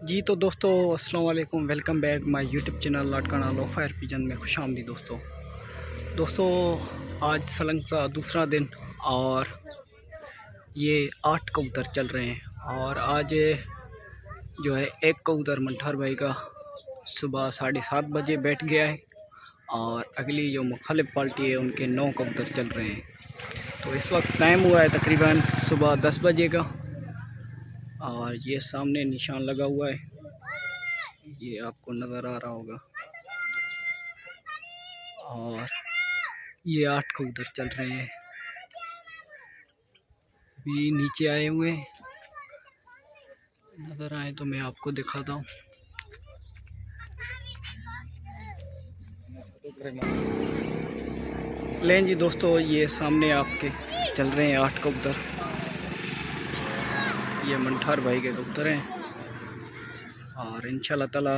जी तो दोस्तों अस्सलाम वालेकुम, welcome back my YouTube channel लाटकाना लो फायर पिजन में खुश आमदी। दोस्तों आज सलंग का दूसरा दिन और ये 8 कबूतर चल रहे हैं। और आज जो है एक कबूतर मंठार भाई का सुबह 7:30 बजे बैठ गया है और अगली जो मुखालिफ पार्टी है उनके 9 कबूतर चल रहे हैं। तो इस वक्त टाइम हुआ है तकरीबन सुबह 10 बजे का और ये सामने निशान लगा हुआ है, ये आपको नज़र आ रहा होगा। और ये 8 कबूतर चल रहे हैं, भी नीचे आए हुए हैं। नज़र आए तो मैं आपको दिखाता हूँ। लें जी दोस्तों, ये सामने आपके चल रहे हैं 8 कबूतर। ये मंठार भाई के कबूतर हैं और इंशाल्लाह ताला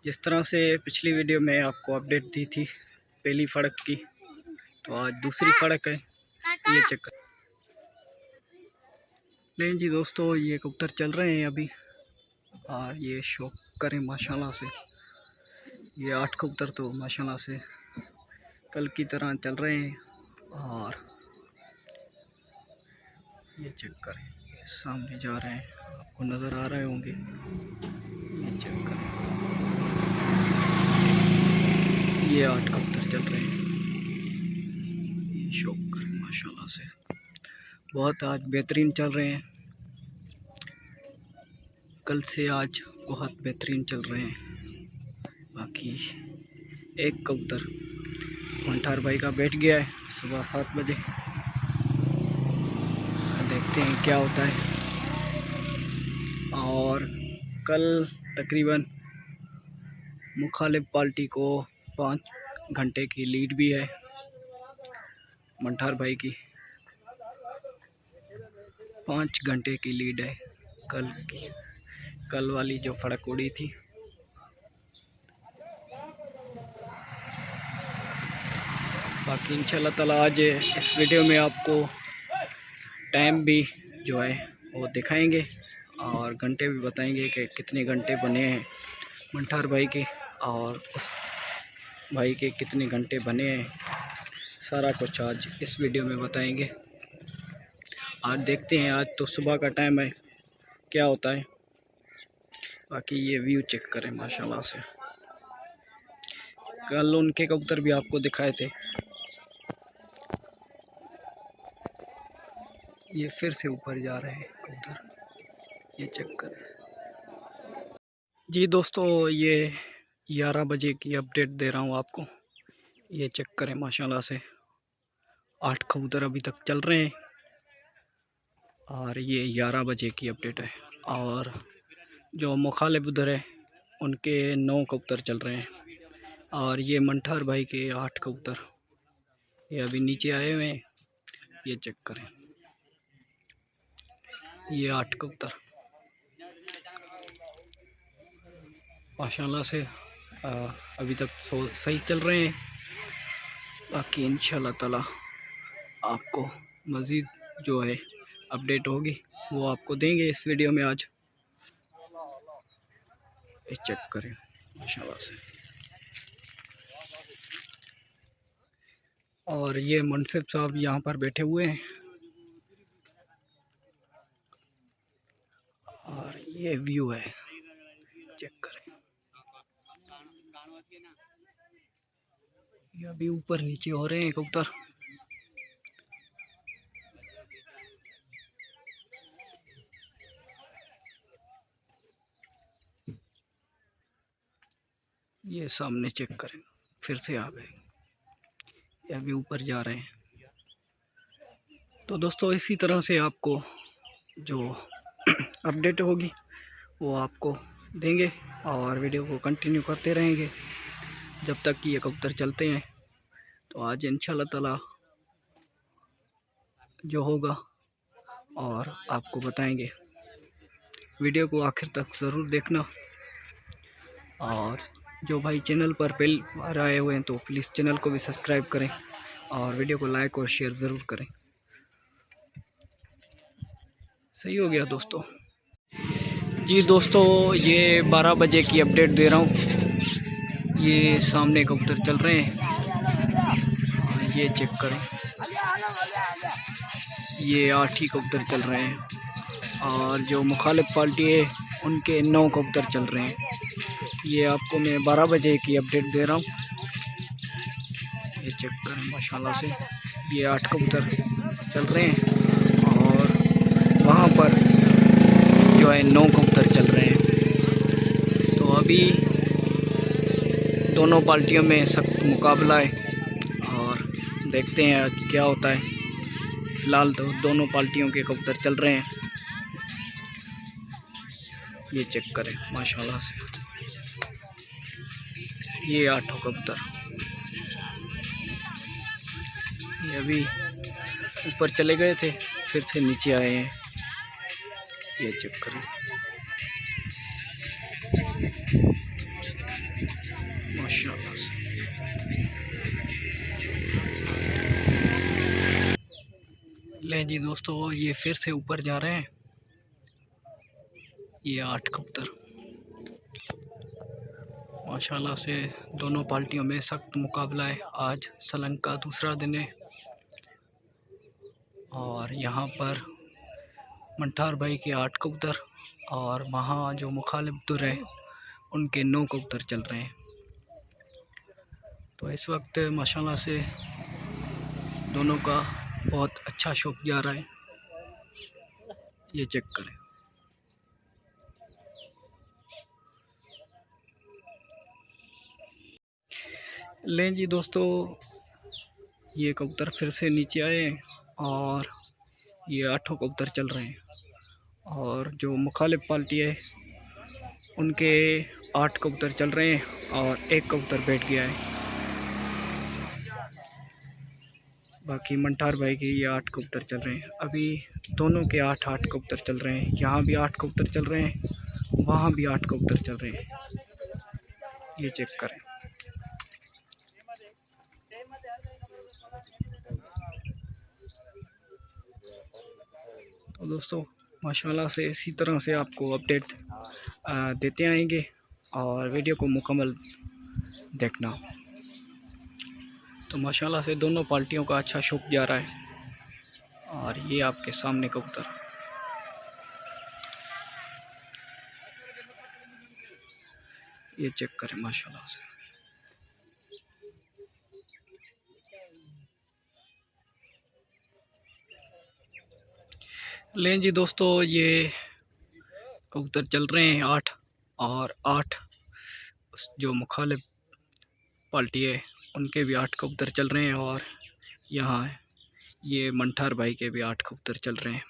जिस तरह से पिछली वीडियो में आपको अपडेट दी थी पहली फड़क की, तो आज दूसरी फड़क है। ये चक्कर लें जी दोस्तों, ये कबूतर चल रहे हैं अभी और ये शौक करें माशाल्लाह से। ये 8 कबूतर तो माशाल्लाह से कल की तरह चल रहे हैं। और ये चक्कर है, ये सामने जा रहे हैं, आपको नज़र आ रहे होंगे। ये चक्कर है, ये 8 कबूतर चल रहे हैं। ये शौक करें माशाल्लाह से बहुत आज बेहतरीन चल रहे हैं, कल से आज बहुत बेहतरीन चल रहे हैं। बाकी एक कबूतर मंठार भाई का बैठ गया है सुबह 7 बजे, देखते हैं क्या होता है। और कल तकरीबन मुखालिफ पार्टी को 5 घंटे की लीड भी है मंठार भाई की, 5 घंटे की लीड है कल की, कल वाली जो फड़क उड़ी थी। बाकी इंशाल्लाह ताला आज इस वीडियो में आपको टाइम भी जो है वो दिखाएंगे और घंटे भी बताएंगे कि कितने घंटे बने हैं मंठार भाई के और उस भाई के कितने घंटे बने हैं। सारा कुछ आज इस वीडियो में बताएंगे। आज देखते हैं, आज तो सुबह का टाइम है, क्या होता है। बाकी ये व्यू चेक करें माशाल्लाह से, कल उनके कबूतर भी आपको दिखाए थे। ये फिर से ऊपर जा रहे हैं कबूतर, ये चेक करें जी दोस्तों। ये 11 बजे की अपडेट दे रहा हूँ आपको, ये चेक करें माशाल्लाह से 8 कबूतर अभी तक चल रहे हैं और ये 11 बजे की अपडेट है। और जो मुखालिफ उधर है उनके 9 कबूतर चल रहे हैं और ये मंठार भाई के 8 कबूतर ये अभी नीचे आए हुए हैं। ये चेक करें, ये 8 कबूतर माशाल्लाह से अभी तक सही चल रहे हैं। बाकी इंशाल्लाह ताला आपको मज़ीद जो है अपडेट होगी वो आपको देंगे इस वीडियो में आज। ये चेक करें माशाल्लाह से। और ये मुनसिफ साहब यहाँ पर बैठे हुए हैं और ये व्यू है, चेक करें। ये अभी ऊपर नीचे हो रहे हैं कबूतर। ये सामने चेक करें, फिर से आ गए, ये अभी ऊपर जा रहे हैं। तो दोस्तों इसी तरह से आपको जो अपडेट होगी वो आपको देंगे और वीडियो को कंटिन्यू करते रहेंगे जब तक कि ये कबूतर चलते हैं। तो आज इंशाल्लाह ताला जो होगा और आपको बताएंगे। वीडियो को आखिर तक ज़रूर देखना और जो भाई चैनल पर पहली बार आए हुए हैं तो प्लीज़ चैनल को भी सब्सक्राइब करें और वीडियो को लाइक और शेयर ज़रूर करें। सही हो गया दोस्तों। जी दोस्तों, ये 12 बजे की अपडेट दे रहा हूँ। ये सामने कबूतर चल रहे हैं, ये चेक करें। ये 8 ही कबूतर चल रहे हैं और जो मुखालिफ पार्टी है उनके 9 कबूतर चल रहे हैं। ये आपको मैं 12 बजे की अपडेट दे रहा हूँ। ये चेक करें माशाल्लाह से, ये 8 कबूतर चल रहे हैं और वहाँ पर जो है 9 कबूतर चल रहे हैं। तो अभी दोनों पार्टियों में सख्त मुकाबला है और देखते हैं आज क्या होता है। फ़िलहाल तो दोनों पार्टियों के कबूतर चल रहे हैं। ये चेक करें माशाल्लाह से, ये 8 कबूतर ये अभी ऊपर चले गए थे, फिर से नीचे आए हैं। ये चेक करें माशाल्लाह से। ले जी दोस्तों, ये फिर से ऊपर जा रहे हैं। ये 8 कबूतर माशाल्लाह से, दोनों पार्टियों में सख्त मुकाबला है। आज सलंग का दूसरा दिन है और यहाँ पर मंठार भाई के 8 कबूतर और वहाँ जो मुखालिफ दुर है उनके 9 कबूतर चल रहे हैं। तो इस वक्त माशाल्लाह से दोनों का बहुत अच्छा शौक जा रहा है। ये चेक करें। लें जी दोस्तों, ये कबूतर फिर से नीचे आए हैं और ये 8 कबूतर चल रहे हैं और जो मुखालिफ पार्टी है उनके 8 कबूतर चल रहे हैं और एक कबूतर बैठ गया है। बाकी मंठार भाई के ये 8 कबूतर चल रहे हैं। अभी दोनों के 8 कबूतर चल रहे हैं। यहाँ भी 8 कबूतर चल रहे हैं, वहाँ भी 8 कबूतर चल रहे हैं। ये चेक करें। तो दोस्तों माशाल्लाह से इसी तरह से आपको अपडेट देते आएंगे और वीडियो को मुकम्मल देखना। तो माशाल्लाह से दोनों पार्टियों का अच्छा शौक जा रहा है और ये आपके सामने कबूतर ये चेक करें माशाल्लाह से। लें जी दोस्तों, ये कबूतर चल रहे हैं 8 और 8 जो मुखालिफ पार्टी है उनके भी 8 कबूतर चल रहे हैं और यहाँ ये मंठार भाई के भी 8 कबूतर चल रहे हैं।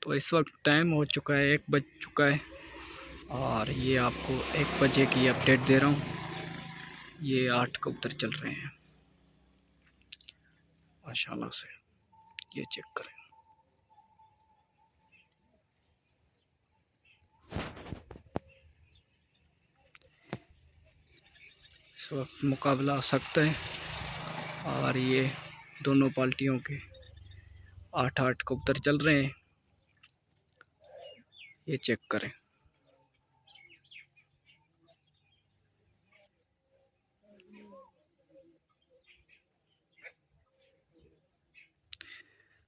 तो इस वक्त टाइम हो चुका है, 1 बज चुका है और ये आपको 1 बजे की अपडेट दे रहा हूँ। ये 8 कबूतर चल रहे हैं माशाल्लाह से। ये चेक करें। इस वक्त मुकाबला सख्त है और ये दोनों पार्टियों के 8 कबूतर चल रहे हैं। ये चेक करें।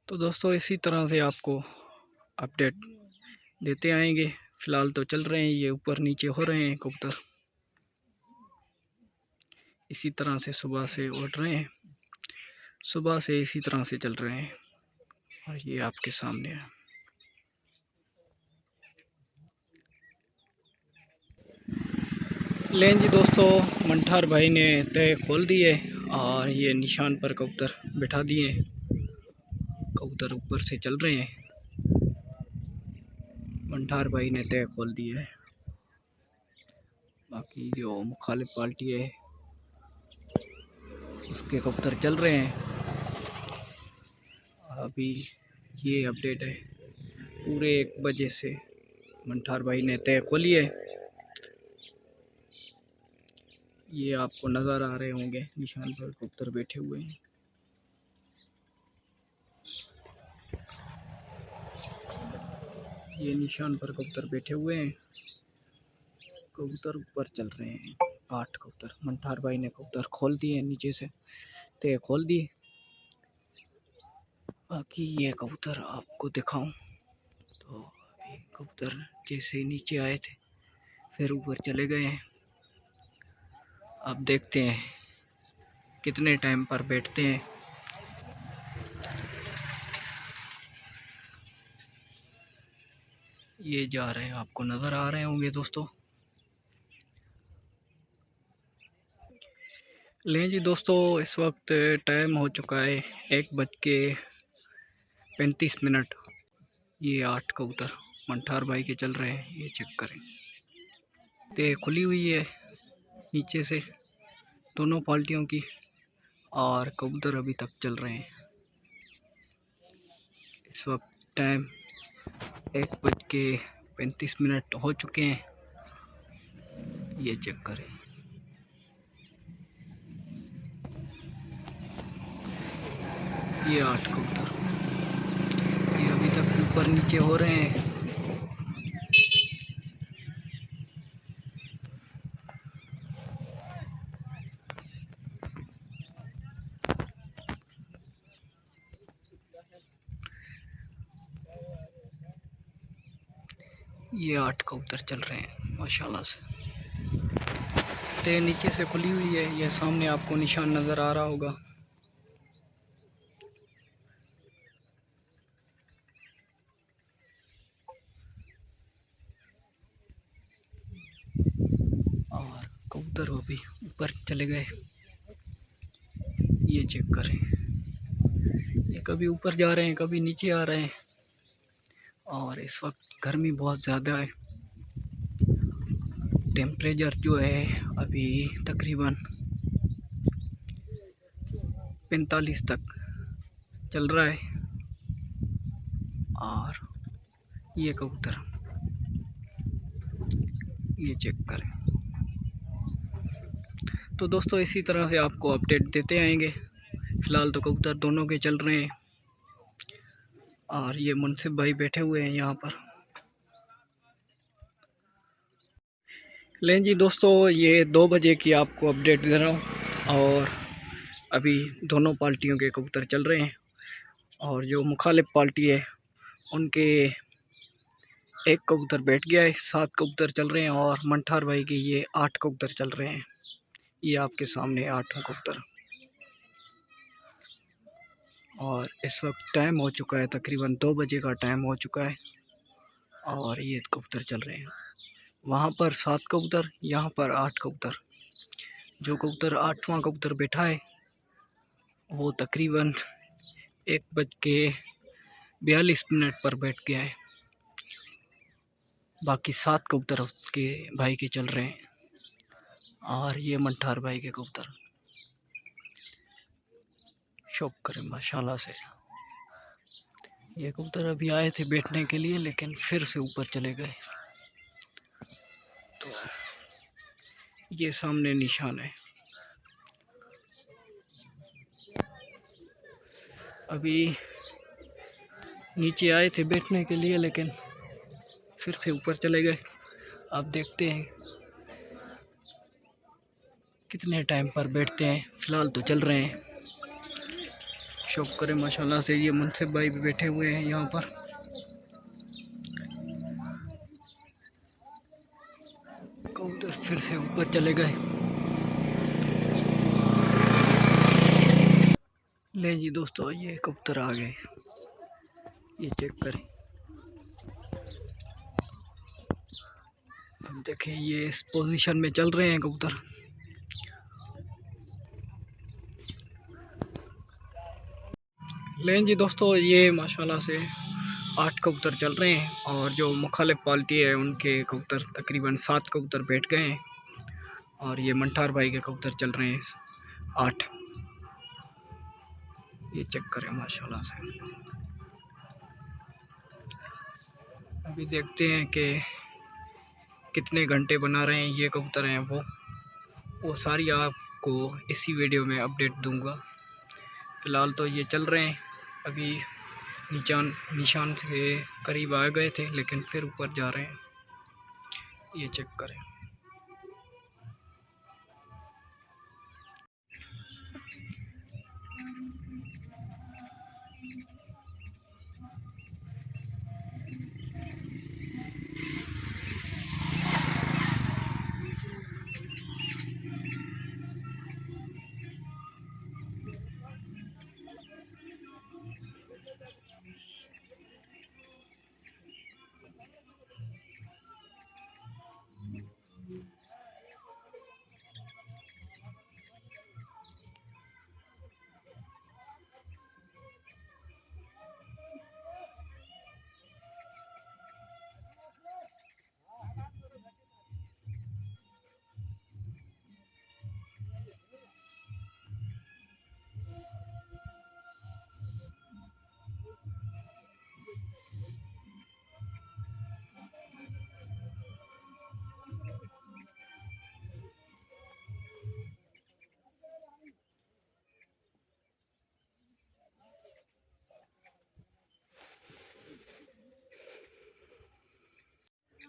तो दोस्तों इसी तरह से आपको अपडेट देते आएंगे। फ़िलहाल तो चल रहे हैं, ये ऊपर नीचे हो रहे हैं कबूतर। इसी तरह से सुबह से उड़ रहे हैं, सुबह से इसी तरह से चल रहे हैं और ये आपके सामने है। लें जी दोस्तों, मंठार भाई ने तय खोल दिए और ये निशान पर कबूतर बिठा दिए। कबूतर ऊपर से चल रहे हैं। मंठार भाई ने तय खोल दिया है। बाकी जो मुखालिफ पार्टी है उसके कबूतर चल रहे हैं। अभी ये अपडेट है, पूरे 1 बजे से मंठार भाई ने तय खोली है। ये आपको नज़र आ रहे होंगे, निशान पर कबूतर बैठे हुए हैं। ये निशान पर कबूतर बैठे हुए हैं, कबूतर ऊपर चल रहे हैं। 8 कबूतर मंठार भाई ने कबूतर खोल दिए नीचे से, ते खोल दिए। बाकी ये कबूतर आपको दिखाऊं तो अभी कबूतर जैसे नीचे आए थे फिर ऊपर चले गए हैं। अब देखते हैं कितने टाइम पर बैठते हैं। ये जा रहे हैं, आपको नज़र आ रहे होंगे दोस्तों। लें जी दोस्तों, इस वक्त टाइम हो चुका है 1:35। ये 8 कबूतर मंठार भाई के चल रहे हैं, ये चेक करें। ते खुली हुई है नीचे से दोनों पार्टियों की, और कबूतर अभी तक चल रहे हैं। इस वक्त टाइम 1:35 हो चुके हैं, ये चेक करें। ये 8 कबूतर ये अभी तक ऊपर नीचे हो रहे हैं। ये 8 कबूतर चल रहे हैं माशाल्लाह से। ते नीचे से खुली हुई है, ये सामने आपको निशान नज़र आ रहा होगा। और कबूतर अभी ऊपर चले गए, ये चेक करें। ये कभी ऊपर जा रहे हैं, कभी नीचे आ रहे हैं। और इस वक्त गर्मी बहुत ज़्यादा है, टेम्परेचर जो है अभी तकरीबन 45 तक चल रहा है। और ये कबूतर ये चेक करें। तो दोस्तों इसी तरह से आपको अपडेट देते आएंगे। फ़िलहाल तो कबूतर दोनों के चल रहे हैं, और ये मुनसिब भाई बैठे हुए हैं यहाँ पर। लें जी दोस्तों, ये 2 बजे की आपको अपडेट दे रहा हूँ, और अभी दोनों पार्टियों के कबूतर चल रहे हैं। और जो मुखालिफ पार्टी है उनके एक कबूतर बैठ गया है, 7 कबूतर चल रहे हैं। और मंठार भाई के ये 8 कबूतर चल रहे हैं। ये आपके सामने 8 कबूतर। और इस वक्त टाइम हो चुका है तकरीबन 2 बजे का टाइम हो चुका है, और ये कबूतर चल रहे हैं। वहाँ पर 7 कबूतर, यहाँ पर 8 कबूतर। जो कबूतर 8वां कबूतर बैठा है वो तकरीबन 1:42 पर बैठ गया है। बाकी 7 कबूतर उसके भाई के चल रहे हैं। और ये मंठार भाई के कबूतर शौक करें माशाल्लाह से। ये कबूतर अभी आए थे बैठने के लिए, लेकिन फिर से ऊपर चले गए। तो ये सामने निशान है। अभी नीचे आए थे बैठने के लिए, लेकिन फिर से ऊपर चले गए। आप देखते हैं कितने टाइम पर बैठते हैं। फ़िलहाल तो चल रहे हैं, शौक करें माशाल्लाह से। ये मुनसिब भाई भी बैठे हुए हैं यहाँ पर। कबूतर फिर से ऊपर चले गए। ले जी दोस्तों, ये कबूतर आ गए, ये चेक करें। अब देखें, ये इस पोजीशन में चल रहे हैं कबूतर। लें जी दोस्तों, ये माशाल्लाह से 8 कबूतर चल रहे हैं। और जो मुखालिफ पार्टी है उनके कबूतर तकरीबन 7 कबूतर बैठ गए हैं। और ये मंठार भाई के कबूतर चल रहे हैं 8। ये चेक करें माशाल्लाह से। अभी देखते हैं कि कितने घंटे बना रहे हैं ये कबूतर हैं वो सारी आपको इसी वीडियो में अपडेट दूंगा। फ़िलहाल तो ये चल रहे हैं। अभी निशान से करीब आ गए थे लेकिन फिर ऊपर जा रहे हैं। ये चेक करें।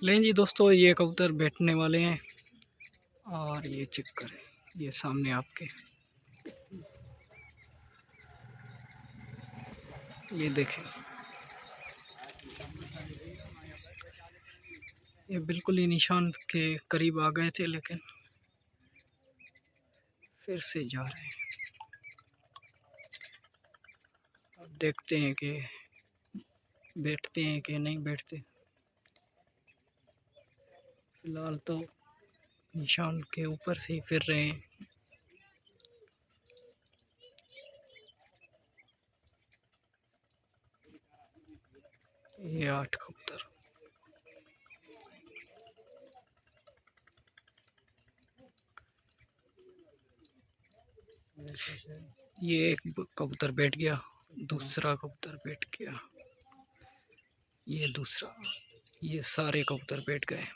लें जी दोस्तों, ये कबूतर बैठने वाले हैं और ये चेक करें, ये सामने आपके ये देखें, ये बिल्कुल ही निशान के करीब आ गए थे लेकिन फिर से जा रहे हैं। अब देखते हैं कि बैठते हैं कि नहीं बैठते। फिलहाल तो निशान के ऊपर से ही फिर रहे हैं। ये 8 कबूतर। ये एक कबूतर बैठ गया, दूसरा कबूतर बैठ गया, ये दूसरा, ये सारे कबूतर बैठ गए।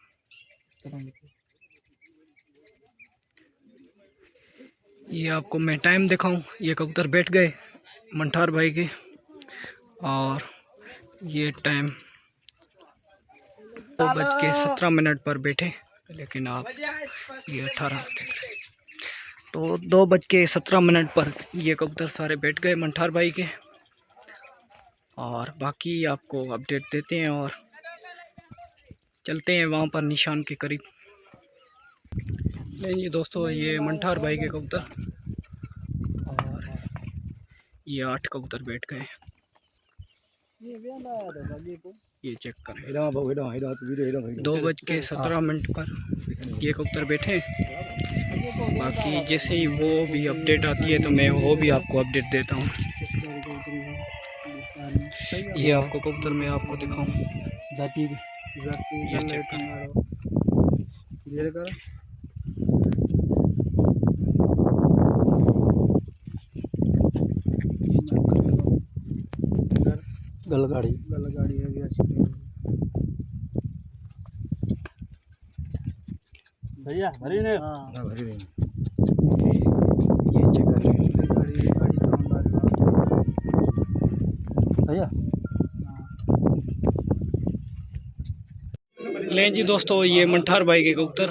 ये आपको मैं टाइम दिखाऊं, ये कबूतर बैठ गए मंठार भाई के, और ये टाइम 2:17 पर बैठे, लेकिन आप ये 18 तो 2:17 पर ये कबूतर सारे बैठ गए मंठार भाई के। और बाकी आपको अपडेट देते हैं और चलते हैं वहाँ पर निशान के करीब। नहीं दोस्तों, ये मंठार भाई के कबूतर और ये 8 कबूतर बैठ गए। ये चेक करें, 2:17 पर ये कबूतर बैठे। बाकी जैसे ही वो भी अपडेट आती है तो मैं वो भी आपको अपडेट देता हूँ। ये आपको कबूतर मैं आपको दिखाऊँ, ये चेक करें। गलगाड़ी है भैया, भरी ने भरी नहीं। ये चेक कर भैया। लें जी दोस्तों, ये मंठार भाई के कबूतर,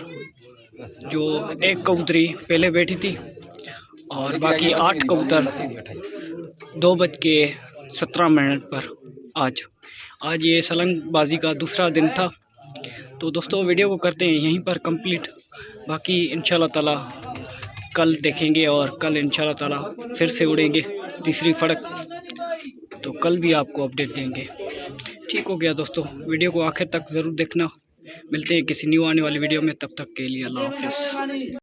जो एक कबूतरी पहले बैठी थी और बाकी 8 कबूतर 2:17 पर आज ये सलंगबाजी का दूसरा दिन था। तो दोस्तों वीडियो को करते हैं यहीं पर कंप्लीट। बाकी इंशाल्लाह ताला कल देखेंगे और कल इंशाल्लाह ताला फिर से उड़ेंगे तीसरी फड़क, तो कल भी आपको अपडेट देंगे। ठीक हो गया दोस्तों, वीडियो को आखिर तक ज़रूर देखना। मिलते हैं किसी न्यू आने वाली वीडियो में, तब तक के लिए अल्लाह हाफ़िज़।